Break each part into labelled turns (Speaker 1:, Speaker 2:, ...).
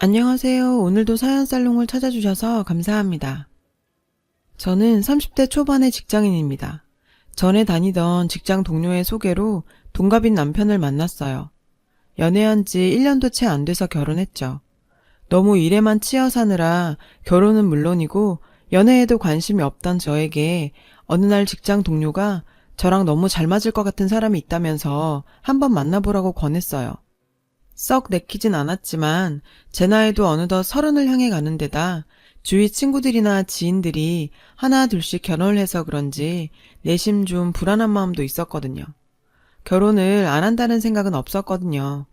Speaker 1: 안녕하세요. 오늘도 사연살롱을 찾아주셔서 감사합니다. 저는 30대 초반의 직장인입니다. 전에 다니던 직장 동료의 소개로 동갑인 남편을 만났어요. 연애한 지 1년도 채 안 돼서 결혼했죠. 너무 일에만 치여 사느라 결혼은 물론이고 연애에도 관심이 없던 저에게 어느 날 직장 동료가 저랑 너무 잘 맞을 것 같은 사람이 있다면서 한번 만나보라고 권했어요. 썩 내키진 않았지만 제 나이도 어느덧 30을 향해 가는 데다 주위 친구들이나 지인들이 하나 둘씩 결혼을 해서 그런지 내심 좀 불안한 마음도 있었거든요. 결혼을 안 한다는 생각은 없었거든요.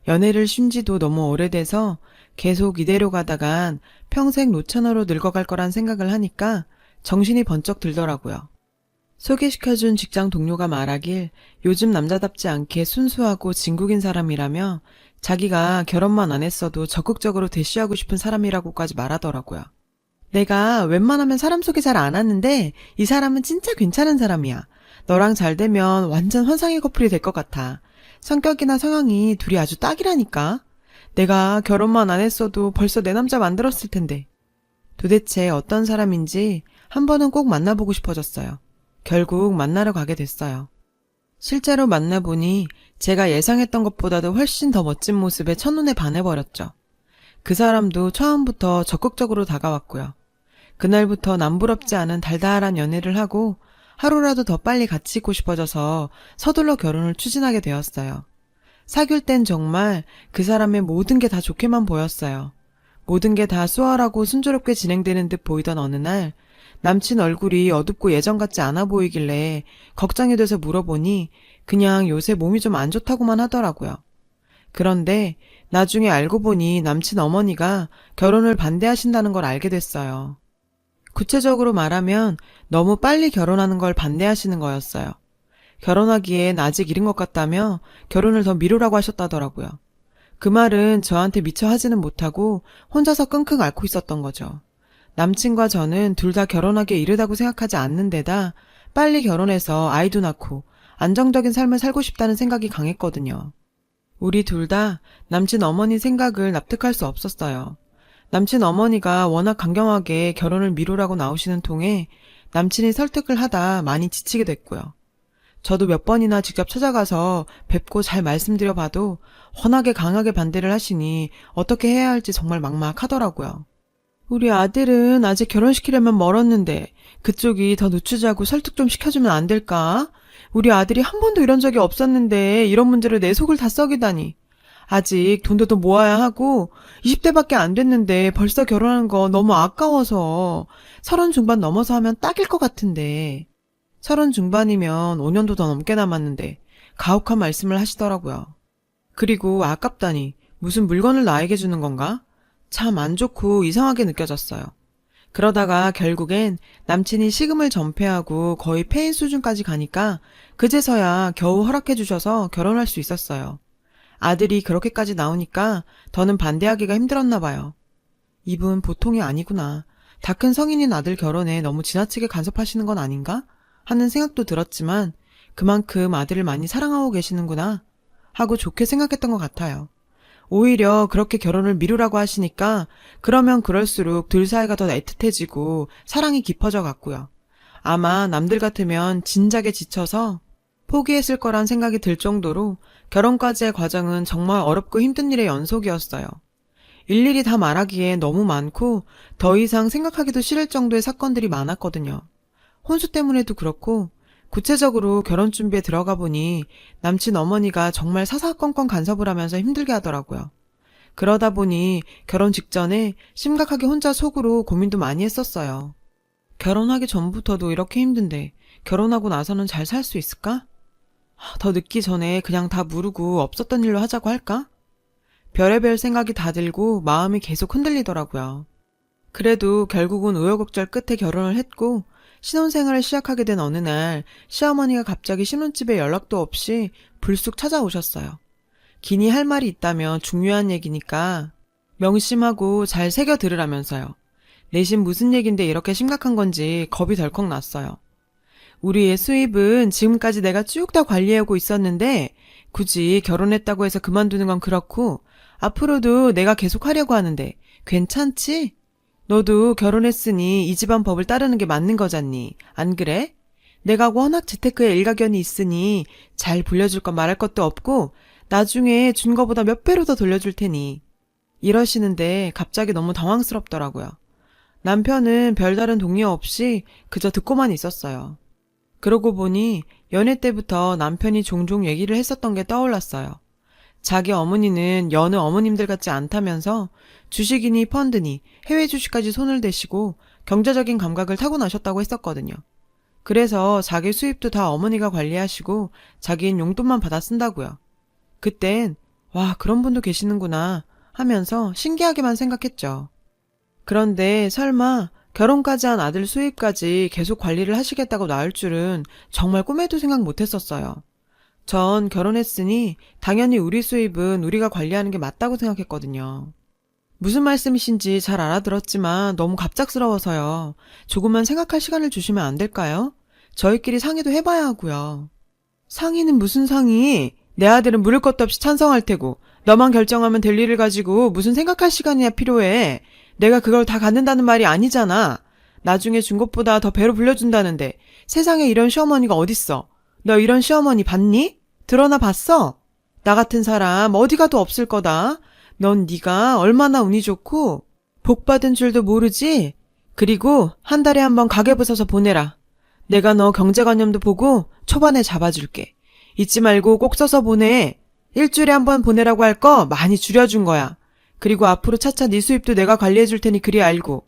Speaker 1: 연애를 쉰 지도 너무 오래돼서 계속 이대로 가다간 평생 노처녀로 늙어갈 거란 생각을 하니까 정신이 번쩍 들더라고요. 소개시켜준 직장 동료가 말하길 요즘 남자답지 않게 순수하고 진국인 사람이라며 자기가 결혼만 안 했어도 적극적으로 대시하고 싶은 사람이라고까지 말하더라고요. 내가 웬만하면 사람 소개 잘 안 하는데 이 사람은 진짜 괜찮은 사람이야. 너랑 잘 되면 완전 환상의 커플이 될 것 같아. 성격이나 성향이 둘이 아주 딱이라니까. 내가 결혼만 안 했어도 벌써 내 남자 만들었을 텐데. 도대체 어떤 사람인지 한 번은 꼭 만나보고 싶어졌어요. 결국 만나러 가게 됐어요. 실제로 만나보니 제가 예상했던 것보다도 훨씬 더 멋진 모습에 첫눈에 반해버렸죠. 그 사람도 처음부터 적극적으로 다가왔고요. 그날부터 남부럽지 않은 달달한 연애를 하고 하루라도 더 빨리 같이 있고 싶어져서 서둘러 결혼을 추진하게 되었어요. 사귈 땐 정말 그 사람의 모든 게 다 좋게만 보였어요. 모든 게 다 수월하고 순조롭게 진행되는 듯 보이던 어느 날 남친 얼굴이 어둡고 예전 같지 않아 보이길래 걱정이 돼서 물어보니 그냥 요새 몸이 좀 안 좋다고만 하더라고요. 그런데 나중에 알고 보니 남친 어머니가 결혼을 반대하신다는 걸 알게 됐어요. 구체적으로 말하면 너무 빨리 결혼하는 걸 반대하시는 거였어요. 결혼하기엔 아직 이른 것 같다며 결혼을 더 미루라고 하셨다더라고요. 그 말은 저한테 미처 하지는 못하고 혼자서 끙끙 앓고 있었던 거죠. 남친과 저는 둘 다 결혼하기에 이르다고 생각하지 않는 데다 빨리 결혼해서 아이도 낳고 안정적인 삶을 살고 싶다는 생각이 강했거든요. 우리 둘 다 남친 어머니 생각을 납득할 수 없었어요. 남친 어머니가 워낙 강경하게 결혼을 미루라고 나오시는 통에 남친이 설득을 하다 많이 지치게 됐고요. 저도 몇 번이나 직접 찾아가서 뵙고 잘 말씀드려봐도 워낙에 강하게 반대를 하시니 어떻게 해야 할지 정말 막막하더라고요. 우리 아들은 아직 결혼시키려면 멀었는데 그쪽이 더 늦추자고 설득 좀 시켜주면 안 될까? 우리 아들이 한 번도 이런 적이 없었는데 이런 문제를 내 속을 다 썩이다니. 아직 돈도 더 모아야 하고 20대밖에 안 됐는데 벌써 결혼하는 거 너무 아까워서 30 중반 넘어서 하면 딱일 것 같은데 30 중반이면 5년도 더 넘게 남았는데 가혹한 말씀을 하시더라고요. 그리고 아깝다니 무슨 물건을 나에게 주는 건가? 참 안 좋고 이상하게 느껴졌어요. 그러다가 결국엔 남친이 식음을 전폐하고 거의 폐인 수준까지 가니까 그제서야 겨우 허락해 주셔서 결혼할 수 있었어요. 아들이 그렇게까지 나오니까 더는 반대하기가 힘들었나 봐요. 이분 보통이 아니구나. 다 큰 성인인 아들 결혼에 너무 지나치게 간섭하시는 건 아닌가? 하는 생각도 들었지만 그만큼 아들을 많이 사랑하고 계시는구나 하고 좋게 생각했던 것 같아요. 오히려 그렇게 결혼을 미루라고 하시니까 그러면 그럴수록 둘 사이가 더 애틋해지고 사랑이 깊어져 갔고요. 아마 남들 같으면 진작에 지쳐서 포기했을 거란 생각이 들 정도로 결혼까지의 과정은 정말 어렵고 힘든 일의 연속이었어요. 일일이 다 말하기에 너무 많고 더 이상 생각하기도 싫을 정도의 사건들이 많았거든요. 혼수 때문에도 그렇고 구체적으로 결혼 준비에 들어가 보니 남친 어머니가 정말 사사건건 간섭을 하면서 힘들게 하더라고요. 그러다 보니 결혼 직전에 심각하게 혼자 속으로 고민도 많이 했었어요. 결혼하기 전부터도 이렇게 힘든데 결혼하고 나서는 잘 살 수 있을까? 더 늦기 전에 그냥 다 무르고 없었던 일로 하자고 할까? 별의별 생각이 다 들고 마음이 계속 흔들리더라고요. 그래도 결국은 우여곡절 끝에 결혼을 했고 신혼생활을 시작하게 된 어느 날 시어머니가 갑자기 신혼집에 연락도 없이 불쑥 찾아오셨어요. 기니 할 말이 있다면 중요한 얘기니까 명심하고 잘 새겨 들으라면서요. 내심 무슨 얘긴데 이렇게 심각한 건지 겁이 덜컥 났어요. 우리의 수입은 지금까지 내가 쭉 다 관리하고 있었는데 굳이 결혼했다고 해서 그만두는 건 그렇고 앞으로도 내가 계속 하려고 하는데 괜찮지? 너도 결혼했으니 이 집안 법을 따르는 게 맞는 거잖니. 안 그래? 내가 워낙 재테크에 일가견이 있으니 잘 불려줄 건 말할 것도 없고 나중에 준 거보다 몇 배로 더 돌려줄 테니. 이러시는데 갑자기 너무 당황스럽더라고요. 남편은 별다른 동의 없이 그저 듣고만 있었어요. 그러고 보니 연애 때부터 남편이 종종 얘기를 했었던 게 떠올랐어요. 자기 어머니는 여느 어머님들 같지 않다면서 주식이니 펀드니 해외 주식까지 손을 대시고 경제적인 감각을 타고나셨다고 했었거든요. 그래서 자기 수입도 다 어머니가 관리하시고 자기는 용돈만 받아 쓴다고요. 그땐 와, 그런 분도 계시는구나 하면서 신기하게만 생각했죠. 그런데 설마 결혼까지 한 아들 수입까지 계속 관리를 하시겠다고 나올 줄은 정말 꿈에도 생각 못했었어요. 전 결혼했으니 당연히 우리 수입은 우리가 관리하는 게 맞다고 생각했거든요. 무슨 말씀이신지 잘 알아들었지만 너무 갑작스러워서요. 조금만 생각할 시간을 주시면 안 될까요? 저희끼리 상의도 해봐야 하고요. 상의는 무슨 상의? 내 아들은 물을 것도 없이 찬성할 테고 너만 결정하면 될 일을 가지고 무슨 생각할 시간이야 필요해. 내가 그걸 다 갖는다는 말이 아니잖아. 나중에 준 것보다 더 배로 불려준다는데 세상에 이런 시어머니가 어딨어. 너 이런 시어머니 봤니? 드러나 봤어? 나 같은 사람 어디 가도 없을 거다. 넌 네가 얼마나 운이 좋고 복 받은 줄도 모르지? 그리고 한 달에 한 번 가계부 써서 보내라. 내가 너 경제관념도 보고 초반에 잡아줄게. 잊지 말고 꼭 써서 보내. 일주일에 한 번 보내라고 할 거 많이 줄여준 거야. 그리고 앞으로 차차 네 수입도 내가 관리해줄 테니 그리 알고.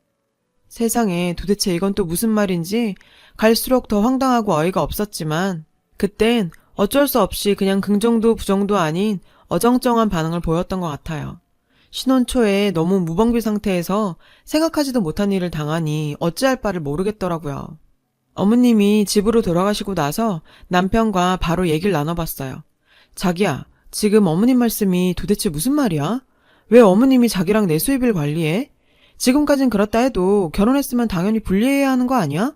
Speaker 1: 세상에 도대체 이건 또 무슨 말인지 갈수록 더 황당하고 어이가 없었지만 그땐 어쩔 수 없이 그냥 긍정도 부정도 아닌 어정쩡한 반응을 보였던 것 같아요. 신혼 초에 너무 무방비 상태에서 생각하지도 못한 일을 당하니 어찌할 바를 모르겠더라고요. 어머님이 집으로 돌아가시고 나서 남편과 바로 얘기를 나눠봤어요. 자기야, 지금 어머님 말씀이 도대체 무슨 말이야? 왜 어머님이 자기랑 내 수입을 관리해? 지금까진 그렇다 해도 결혼했으면 당연히 분리해야 하는 거 아니야?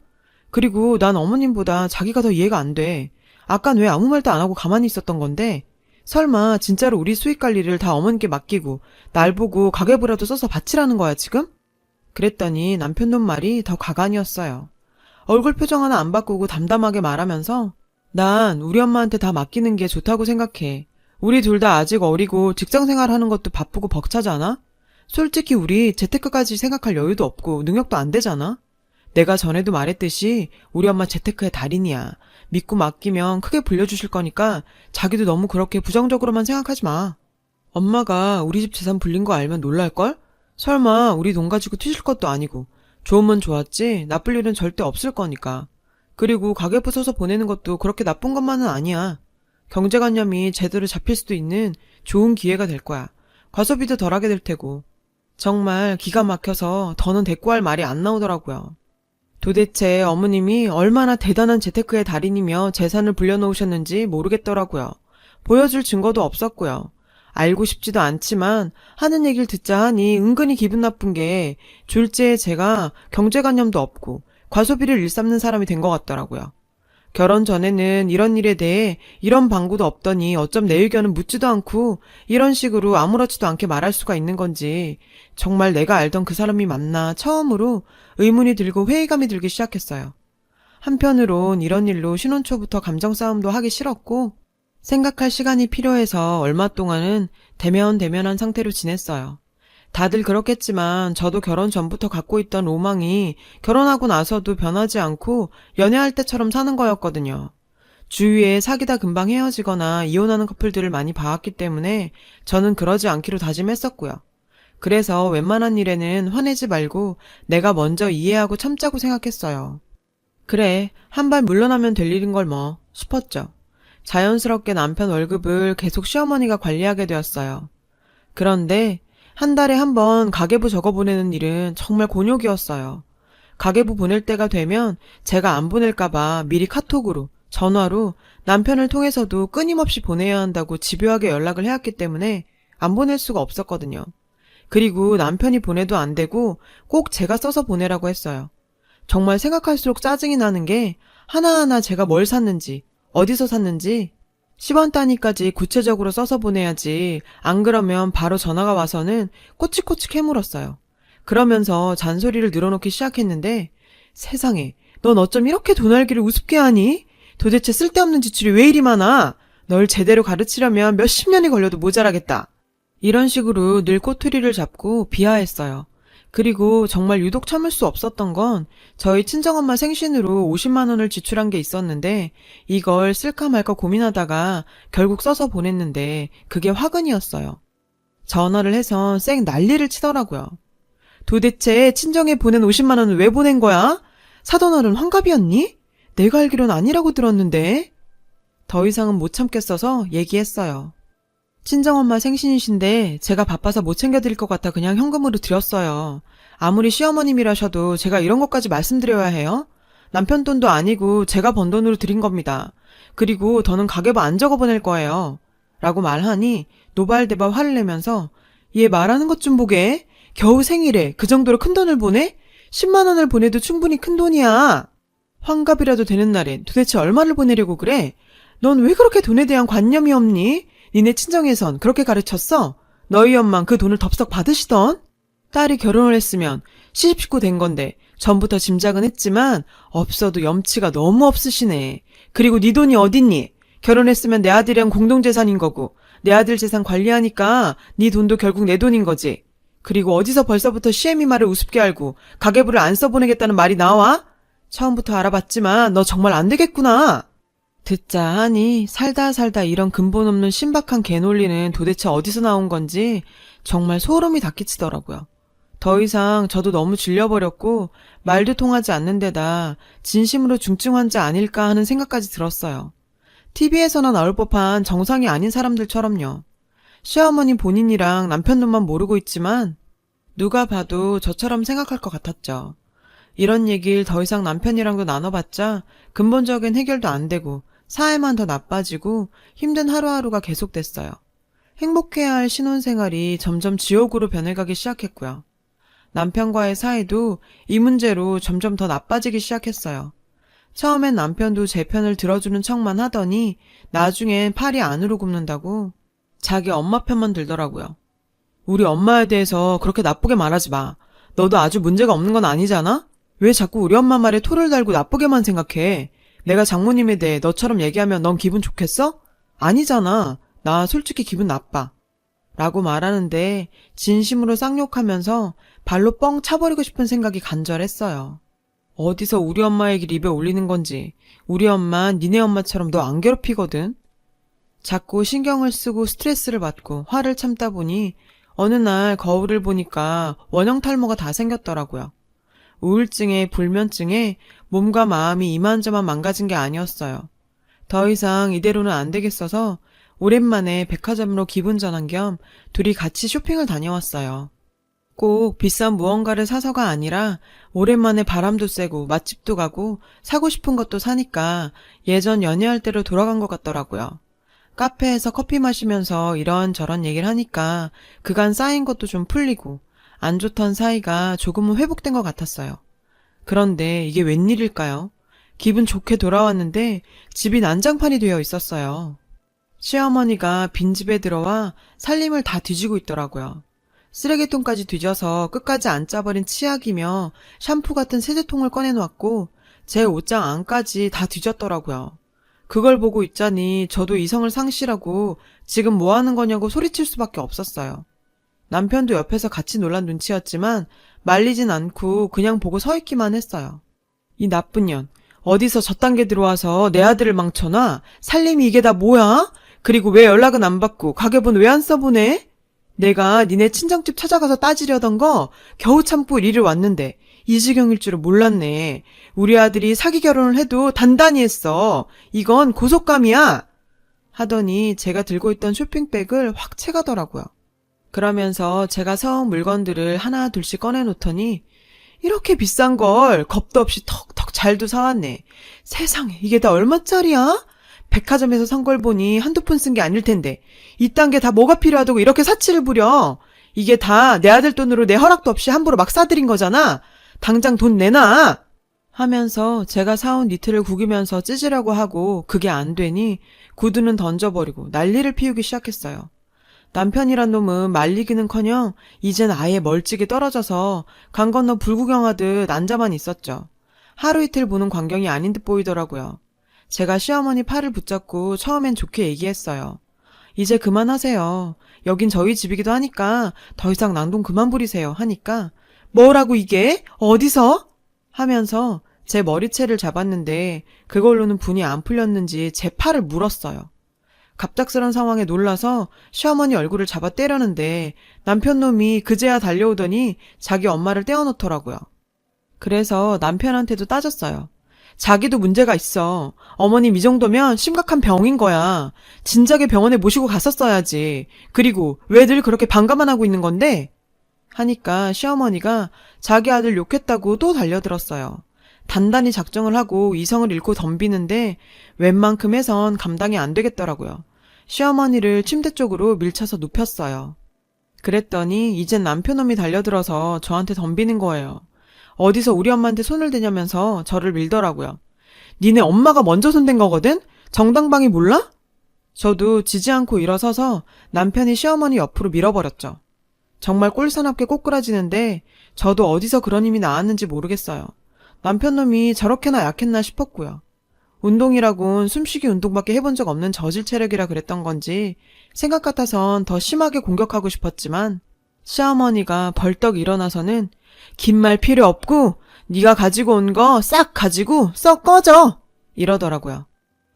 Speaker 1: 그리고 난 어머님보다 자기가 더 이해가 안 돼. 아깐 왜 아무 말도 안 하고 가만히 있었던 건데? 설마 진짜로 우리 수익 관리를 다 어머님께 맡기고 날 보고 가계부라도 써서 바치라는 거야 지금? 그랬더니 남편 놈 말이 더 가관이었어요. 얼굴 표정 하나 안 바꾸고 담담하게 말하면서 난 우리 엄마한테 다 맡기는 게 좋다고 생각해. 우리 둘 다 아직 어리고 직장생활 하는 것도 바쁘고 벅차잖아? 솔직히 우리 재테크까지 생각할 여유도 없고 능력도 안 되잖아? 내가 전에도 말했듯이 우리 엄마 재테크의 달인이야. 믿고 맡기면 크게 불려주실 거니까 자기도 너무 그렇게 부정적으로만 생각하지 마. 엄마가 우리 집 재산 불린 거 알면 놀랄걸? 설마 우리 돈 가지고 튀실 것도 아니고 좋으면 좋았지 나쁠 일은 절대 없을 거니까. 그리고 가계부 써서 보내는 것도 그렇게 나쁜 것만은 아니야. 경제관념이 제대로 잡힐 수도 있는 좋은 기회가 될 거야. 과소비도 덜하게 될 테고. 정말 기가 막혀서 더는 대꾸할 말이 안 나오더라고요. 도대체 어머님이 얼마나 대단한 재테크의 달인이며 재산을 불려놓으셨는지 모르겠더라고요. 보여줄 증거도 없었고요. 알고 싶지도 않지만 하는 얘기를 듣자 하니 은근히 기분 나쁜 게 졸지에 제가 경제관념도 없고 과소비를 일삼는 사람이 된 것 같더라고요. 결혼 전에는 이런 일에 대해 이런 방구도 없더니 어쩜 내 의견은 묻지도 않고 이런 식으로 아무렇지도 않게 말할 수가 있는 건지 정말 내가 알던 그 사람이 맞나 처음으로 의문이 들고 회의감이 들기 시작했어요. 한편으론 이런 일로 신혼 초부터 감정 싸움도 하기 싫었고 생각할 시간이 필요해서 얼마 동안은 대면대면한 상태로 지냈어요. 다들 그렇겠지만 저도 결혼 전부터 갖고 있던 로망이 결혼하고 나서도 변하지 않고 연애할 때처럼 사는 거였거든요. 주위에 사귀다 금방 헤어지거나 이혼하는 커플들을 많이 봐왔기 때문에 저는 그러지 않기로 다짐했었고요. 그래서 웬만한 일에는 화내지 말고 내가 먼저 이해하고 참자고 생각했어요. 그래, 한 발 물러나면 될 일인 걸 뭐 싶었죠. 자연스럽게 남편 월급을 계속 시어머니가 관리하게 되었어요. 그런데 한 달에 한 번 가계부 적어보내는 일은 정말 곤욕이었어요. 가계부 보낼 때가 되면 제가 안 보낼까봐 미리 카톡으로, 전화로 남편을 통해서도 끊임없이 보내야 한다고 집요하게 연락을 해왔기 때문에 안 보낼 수가 없었거든요. 그리고 남편이 보내도 안 되고 꼭 제가 써서 보내라고 했어요. 정말 생각할수록 짜증이 나는 게 하나하나 제가 뭘 샀는지, 어디서 샀는지 10원 단위까지 구체적으로 써서 보내야지. 안 그러면 바로 전화가 와서는 꼬치꼬치 캐물었어요. 그러면서 잔소리를 늘어놓기 시작했는데 세상에 넌 어쩜 이렇게 돈 알기를 우습게 하니? 도대체 쓸데없는 지출이 왜 이리 많아? 널 제대로 가르치려면 몇십 년이 걸려도 모자라겠다. 이런 식으로 늘 꼬투리를 잡고 비하했어요. 그리고 정말 유독 참을 수 없었던 건 저희 친정엄마 생신으로 50만 원을 지출한 게 있었는데 이걸 쓸까 말까 고민하다가 결국 써서 보냈는데 그게 화근이었어요. 전화를 해서 쌩 난리를 치더라고요. 도대체 친정에 보낸 50만 원은 왜 보낸 거야? 사돈 어른 환갑이었니? 내가 알기론 아니라고 들었는데. 더 이상은 못 참겠어서 얘기했어요. 친정엄마 생신이신데 제가 바빠서 못 챙겨드릴 것 같아 그냥 현금으로 드렸어요. 아무리 시어머님이라셔도 제가 이런 것까지 말씀드려야 해요? 남편 돈도 아니고 제가 번 돈으로 드린 겁니다. 그리고 더는 가계부 안 적어 보낼 거예요. 라고 말하니 노발대발 화를 내면서 얘 말하는 것 좀 보게. 겨우 생일에 그 정도로 큰 돈을 보내? 10만 원을 보내도 충분히 큰 돈이야. 환갑이라도 되는 날엔 도대체 얼마를 보내려고 그래? 넌 왜 그렇게 돈에 대한 관념이 없니? 니네 친정에선 그렇게 가르쳤어? 너희 엄만 그 돈을 덥석 받으시던? 딸이 결혼을 했으면 시집식구 된 건데 전부터 짐작은 했지만 없어도 염치가 너무 없으시네. 그리고 네 돈이 어딨니? 결혼했으면 내 아들이랑 공동재산인 거고 내 아들 재산 관리하니까 네 돈도 결국 내 돈인 거지. 그리고 어디서 벌써부터 시애미 말을 우습게 알고 가계부를 안 써보내겠다는 말이 나와? 처음부터 알아봤지만 너 정말 안 되겠구나. 듣자 하니 살다 이런 근본 없는 신박한 개논리는 도대체 어디서 나온 건지 정말 소름이 닫히더라고요. 더 이상 저도 너무 질려버렸고 말도 통하지 않는 데다 진심으로 중증 환자 아닐까 하는 생각까지 들었어요. TV에서나 나올 법한 정상이 아닌 사람들처럼요. 시어머니 본인이랑 남편 눈만 모르고 있지만 누가 봐도 저처럼 생각할 것 같았죠. 이런 얘기를 더 이상 남편이랑도 나눠봤자 근본적인 해결도 안 되고 사회만 더 나빠지고 힘든 하루하루가 계속됐어요. 행복해야 할 신혼생활이 점점 지옥으로 변해가기 시작했고요. 남편과의 사이도 이 문제로 점점 더 나빠지기 시작했어요. 처음엔 남편도 제 편을 들어주는 척만 하더니 나중엔 팔이 안으로 굽는다고 자기 엄마 편만 들더라고요. 우리 엄마에 대해서 그렇게 나쁘게 말하지 마. 너도 아주 문제가 없는 건 아니잖아? 왜 자꾸 우리 엄마 말에 토를 달고 나쁘게만 생각해? 내가 장모님에 대해 너처럼 얘기하면 넌 기분 좋겠어? 아니잖아. 나 솔직히 기분 나빠. 라고 말하는데 진심으로 쌍욕하면서 발로 뻥 차버리고 싶은 생각이 간절했어요. 어디서 우리 엄마 얘기를 입에 올리는 건지. 우리 엄마 니네 엄마처럼 너 안 괴롭히거든. 자꾸 신경을 쓰고 스트레스를 받고 화를 참다 보니 어느 날 거울을 보니까 원형 탈모가 다 생겼더라고요. 우울증에 불면증에 몸과 마음이 이만저만 망가진 게 아니었어요. 더 이상 이대로는 안 되겠어서 오랜만에 백화점으로 기분 전환 겸 둘이 같이 쇼핑을 다녀왔어요. 꼭 비싼 무언가를 사서가 아니라 오랜만에 바람도 쐬고 맛집도 가고 사고 싶은 것도 사니까 예전 연애할 때로 돌아간 것 같더라고요. 카페에서 커피 마시면서 이런저런 얘기를 하니까 그간 쌓인 것도 좀 풀리고 안 좋던 사이가 조금은 회복된 것 같았어요. 그런데 이게 웬일일까요? 기분 좋게 돌아왔는데 집이 난장판이 되어 있었어요. 시어머니가 빈집에 들어와 살림을 다 뒤지고 있더라고요. 쓰레기통까지 뒤져서 끝까지 안 짜버린 치약이며 샴푸 같은 세제통을 꺼내놓았고 제 옷장 안까지 다 뒤졌더라고요. 그걸 보고 있자니 저도 이성을 상실하고 지금 뭐 하는 거냐고 소리칠 수밖에 없었어요. 남편도 옆에서 같이 놀란 눈치였지만 말리진 않고 그냥 보고 서 있기만 했어요. 이 나쁜 년, 어디서 저딴 게 들어와서 내 아들을 망쳐놔? 살림이 이게 다 뭐야? 그리고 왜 연락은 안 받고 가계부는 왜 안 써보내? 내가 니네 친정집 찾아가서 따지려던 거 겨우 참고 이리를 왔는데 이 지경일 줄은 몰랐네. 우리 아들이 사기 결혼을 해도 단단히 했어. 이건 고속감이야. 하더니 제가 들고 있던 쇼핑백을 확 채가더라고요. 그러면서 제가 사온 물건들을 하나 둘씩 꺼내놓더니 이렇게 비싼 걸 겁도 없이 턱턱 잘도 사왔네. 세상에 이게 다 얼마짜리야? 백화점에서 산 걸 보니 한두 푼 쓴 게 아닐 텐데 이딴 게 다 뭐가 필요하다고 이렇게 사치를 부려. 이게 다 내 아들 돈으로 내 허락도 없이 함부로 막 사들인 거잖아. 당장 돈 내놔. 하면서 제가 사온 니트를 구기면서 찢으려고 하고 그게 안 되니 구두는 던져버리고 난리를 피우기 시작했어요. 남편이란 놈은 말리기는커녕 이젠 아예 멀찍이 떨어져서 강 건너 불구경하듯 앉아만 있었죠. 하루 이틀 보는 광경이 아닌 듯 보이더라고요. 제가 시어머니 팔을 붙잡고 처음엔 좋게 얘기했어요. 이제 그만하세요. 여긴 저희 집이기도 하니까 더 이상 낭동 그만 부리세요 하니까 뭐라고 이게? 어디서? 하면서 제 머리채를 잡았는데 그걸로는 분이 안 풀렸는지 제 팔을 물었어요. 갑작스런 상황에 놀라서 시어머니 얼굴을 잡아 때렸는데 남편 놈이 그제야 달려오더니 자기 엄마를 떼어놓더라고요. 그래서 남편한테도 따졌어요. 자기도 문제가 있어. 어머님 이 정도면 심각한 병인 거야. 진작에 병원에 모시고 갔었어야지. 그리고 왜 늘 그렇게 반가만 하고 있는 건데? 하니까 시어머니가 자기 아들 욕했다고 또 달려들었어요. 단단히 작정을 하고 이성을 잃고 덤비는데 웬만큼 해선 감당이 안 되겠더라고요. 시어머니를 침대 쪽으로 밀쳐서 눕혔어요. 그랬더니 이젠 남편놈이 달려들어서 저한테 덤비는 거예요. 어디서 우리 엄마한테 손을 대냐면서 저를 밀더라고요. 니네 엄마가 먼저 손댄 거거든? 정당방위 몰라? 저도 지지 않고 일어서서 남편이 시어머니 옆으로 밀어버렸죠. 정말 꼴사납게 꼬꾸라지는데 저도 어디서 그런 힘이 나왔는지 모르겠어요. 남편놈이 저렇게나 약했나 싶었고요. 운동이라곤 숨쉬기 운동밖에 해본 적 없는 저질 체력이라 그랬던 건지 생각 같아선 더 심하게 공격하고 싶었지만 시어머니가 벌떡 일어나서는 긴 말 필요 없고 네가 가지고 온 거 싹 가지고 썩 꺼져 이러더라고요.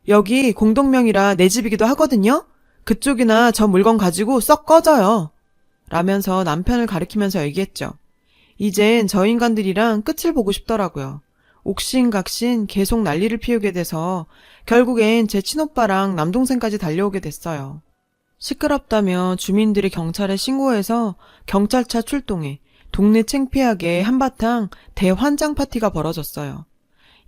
Speaker 1: 여기 공동명의라 내 집이기도 하거든요. 그쪽이나 저 물건 가지고 썩 꺼져요. 라면서 남편을 가리키면서 얘기했죠. 이젠 저 인간들이랑 끝을 보고 싶더라고요. 옥신각신 계속 난리를 피우게 돼서 결국엔 제 친오빠랑 남동생까지 달려오게 됐어요. 시끄럽다며 주민들이 경찰에 신고해서 경찰차 출동해 동네 창피하게 한바탕 대환장 파티가 벌어졌어요.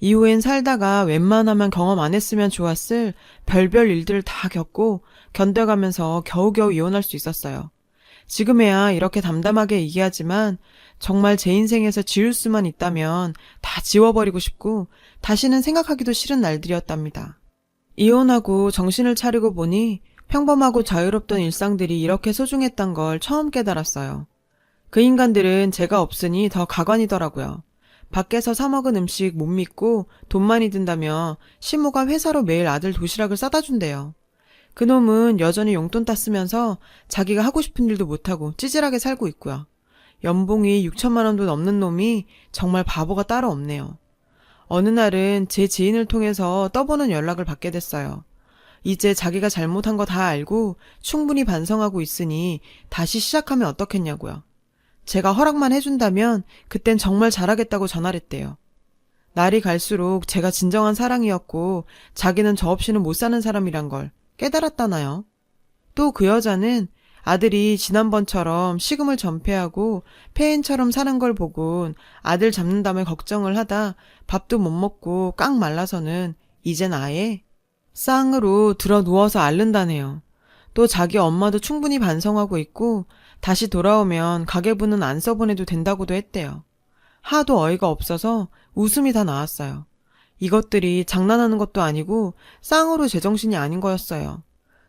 Speaker 1: 이후엔 살다가 웬만하면 경험 안 했으면 좋았을 별별 일들을 다 겪고 견뎌가면서 겨우겨우 이혼할 수 있었어요. 지금에야 이렇게 담담하게 얘기하지만 정말 제 인생에서 지울 수만 있다면 다 지워버리고 싶고 다시는 생각하기도 싫은 날들이었답니다. 이혼하고 정신을 차리고 보니 평범하고 자유롭던 일상들이 이렇게 소중했단 걸 처음 깨달았어요. 그 인간들은 제가 없으니 더 가관이더라고요. 밖에서 사 먹은 음식 못 믿고 돈 많이 든다며 시모가 회사로 매일 아들 도시락을 싸다 준대요. 그놈은 여전히 용돈 따쓰면서 자기가 하고 싶은 일도 못하고 찌질하게 살고 있고요. 연봉이 6천만 원도 넘는 놈이 정말 바보가 따로 없네요. 어느 날은 제 지인을 통해서 떠보는 연락을 받게 됐어요. 이제 자기가 잘못한 거 다 알고 충분히 반성하고 있으니 다시 시작하면 어떻겠냐고요. 제가 허락만 해준다면 그땐 정말 잘하겠다고 전화했대요. 날이 갈수록 제가 진정한 사랑이었고 자기는 저 없이는 못 사는 사람이란 걸 깨달았다나요. 또 그 여자는 아들이 지난번처럼 식음을 전폐하고 폐인처럼 사는 걸 보곤 아들 잡는다며 걱정을 하다 밥도 못 먹고 깡 말라서는 이젠 아예 쌍으로 들어 누워서 앓는다네요. 또 자기 엄마도 충분히 반성하고 있고 다시 돌아오면 가계부는 안 써보내도 된다고도 했대요. 하도 어이가 없어서 웃음이 다 나왔어요. 이것들이 장난하는 것도 아니고 쌍으로 제정신이 아닌 거였어요.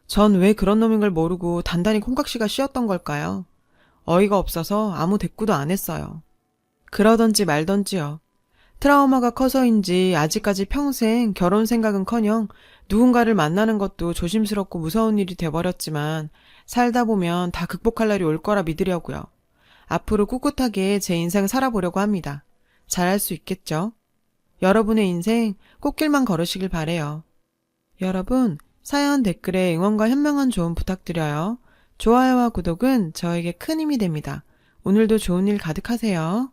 Speaker 1: 전 왜 그런 놈인 걸 모르고 단단히 콩깍지가 씌었던 걸까요? 어이가 없어서 아무 대꾸도 안 했어요. 그러던지 말던지요. 트라우마가 커서인지 아직까지 평생 결혼 생각은커녕 누군가를 만나는 것도 조심스럽고 무서운 일이 돼버렸지만 살다 보면 다 극복할 날이 올 거라 믿으려고요. 앞으로 꿋꿋하게 제 인생 살아보려고 합니다. 잘할 수 있겠죠? 여러분의 인생 꽃길만 걸으시길 바래요. 여러분, 사연 댓글에 응원과 현명한 조언 부탁드려요. 좋아요와 구독은 저에게 큰 힘이 됩니다. 오늘도 좋은 일 가득하세요.